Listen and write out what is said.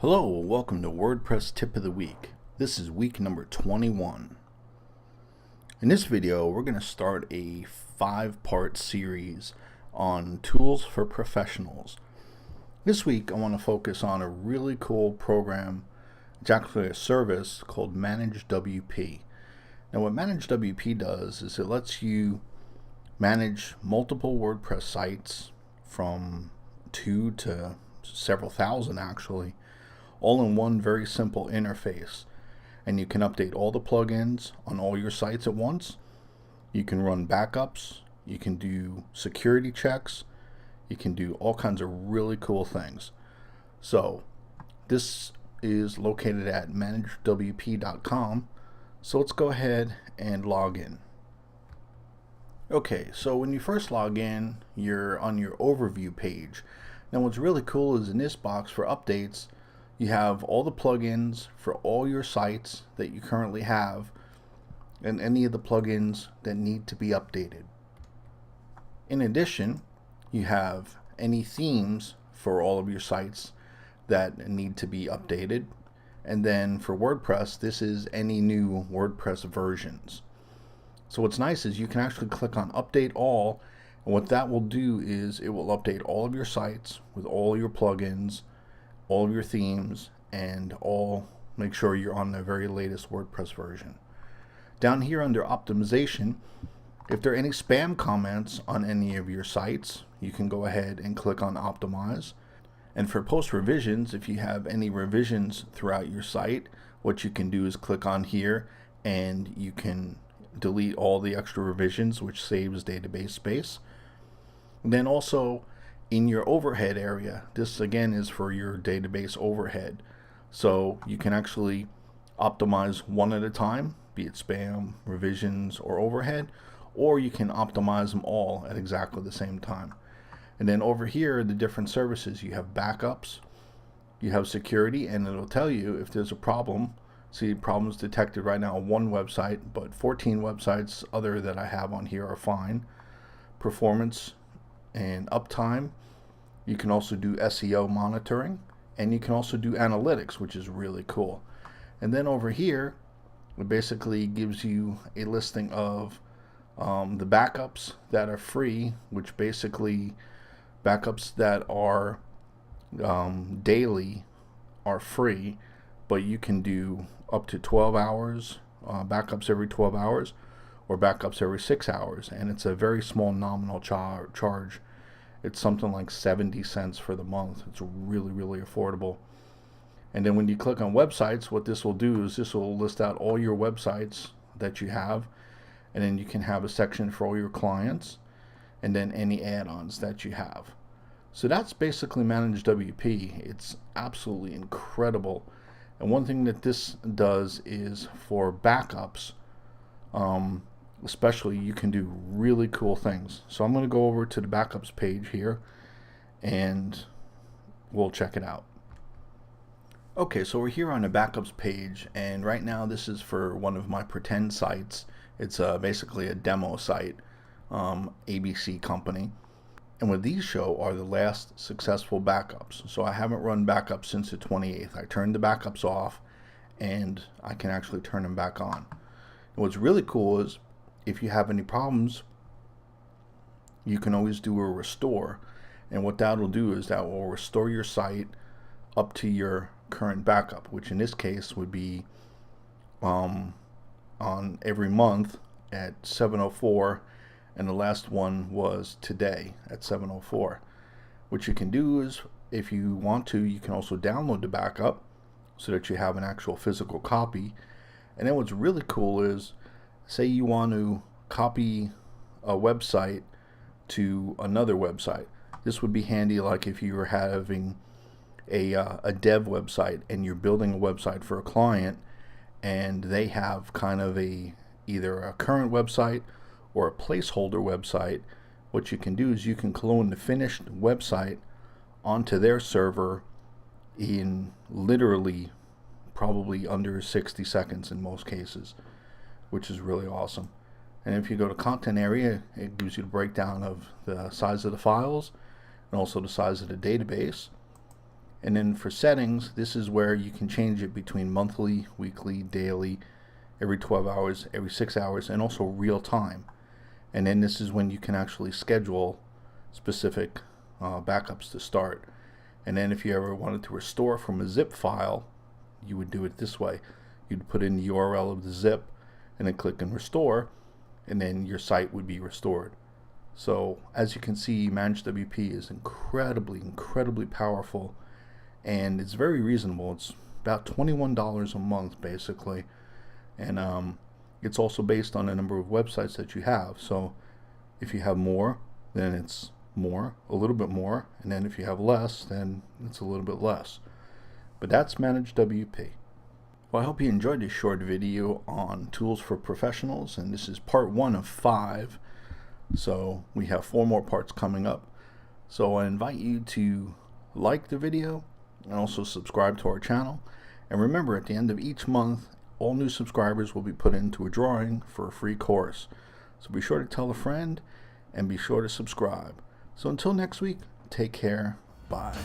Hello, welcome to WordPress Tip of the Week. This is week number 21. In this video, we're going to start a 5-part series on tools for professionals. This week, I want to focus on a really cool program. It's actually a service called ManageWP. Now, what ManageWP does is it lets you manage multiple WordPress sites from 2 to several thousand actually, all in one very simple interface. And you can update all the plugins on all your sites at once. You can run backups, you can do security checks, you can do all kinds of really cool things. So this is located at managewp.com. So let's go ahead and log in. Okay, so when you first log in, you're on your overview page. Now what's really cool is in this box for updates, you have all the plugins for all your sites that you currently have and any of the plugins that need to be updated. In addition, you have any themes for all of your sites that need to be updated. And then for WordPress, this is any new WordPress versions. So what's nice is you can actually click on Update All, and what that will do is it will update all of your sites with all your plugins, all of your themes, and make sure you're on the very latest WordPress version. Down here under optimization, if there are any spam comments on any of your sites, you can go ahead and click on optimize. And for post revisions, if you have any revisions throughout your site, what you can do is click on here and you can delete all the extra revisions, which saves database space. And then also in your overhead area, this again is for your database overhead. So you can actually optimize one at a time, be it spam, revisions, or overhead, or you can optimize them all at exactly the same time. And then over here, the different services, you have backups, you have security, and it'll tell you if there's a problem. See, problems detected right now on one website, but 14 websites other that I have on here are fine. Performance and uptime. You can also do SEO monitoring, and you can also do analytics, which is really cool. And then over here, it basically gives you a listing of the backups that are free, which basically backups that are daily are free, but you can do up to 12 hours, backups every 12 hours, or backups every 6 hours, and it's a very small nominal charge. It's something like 70 cents for the month. It's really, really affordable. And then when you click on websites, what this will do is this will list out all your websites that you have, and then you can have a section for all your clients, and then any add-ons that you have. So that's basically ManageWP. It's absolutely incredible. And one thing that this does is for backups, especially, you can do really cool things. So I'm going to go over to the backups page here and we'll check it out. Okay, so we're here on the backups page, and right now this is for one of my pretend sites. It's basically a demo site, ABC company. And what these show are the last successful backups. So I haven't run backups since the 28th. I turned the backups off and I can actually turn them back on. And what's really cool is if you have any problems, you can always do a restore. And what that will do is that will restore your site up to your current backup, which in this case would be on every month at 7:04. And the last one was today at 7:04. What you can do is, if you want to, you can also download the backup so that you have an actual physical copy. And then what's really cool is, say you want to copy a website to another website. This would be handy, like if you were having a dev website and you're building a website for a client and they have kind of either a current website or a placeholder website. What you can do is you can clone the finished website onto their server in literally probably under 60 seconds in most cases, which is really awesome. And if you go to content area, it gives you the breakdown of the size of the files and also the size of the database. And then for settings, this is where you can change it between monthly, weekly, daily, every 12 hours, every 6 hours, and also real time. And then this is when you can actually schedule specific backups to start. And then if you ever wanted to restore from a zip file, you would do it this way. You'd put in the URL of the zip and then click and restore, and then your site would be restored. So as you can see, ManageWP is incredibly powerful, and it's very reasonable. It's about $21 a month basically, and it's also based on the number of websites that you have. So if you have more, then it's more, a little bit more, and then if you have less, then it's a little bit less. But that's ManageWP. Well, I hope you enjoyed this short video on tools for professionals, and this is part 1 of 5. So we have 4 more parts coming up. So I invite you to like the video and also subscribe to our channel. And remember, at the end of each month, all new subscribers will be put into a drawing for a free course. So be sure to tell a friend and be sure to subscribe. So until next week, take care. Bye.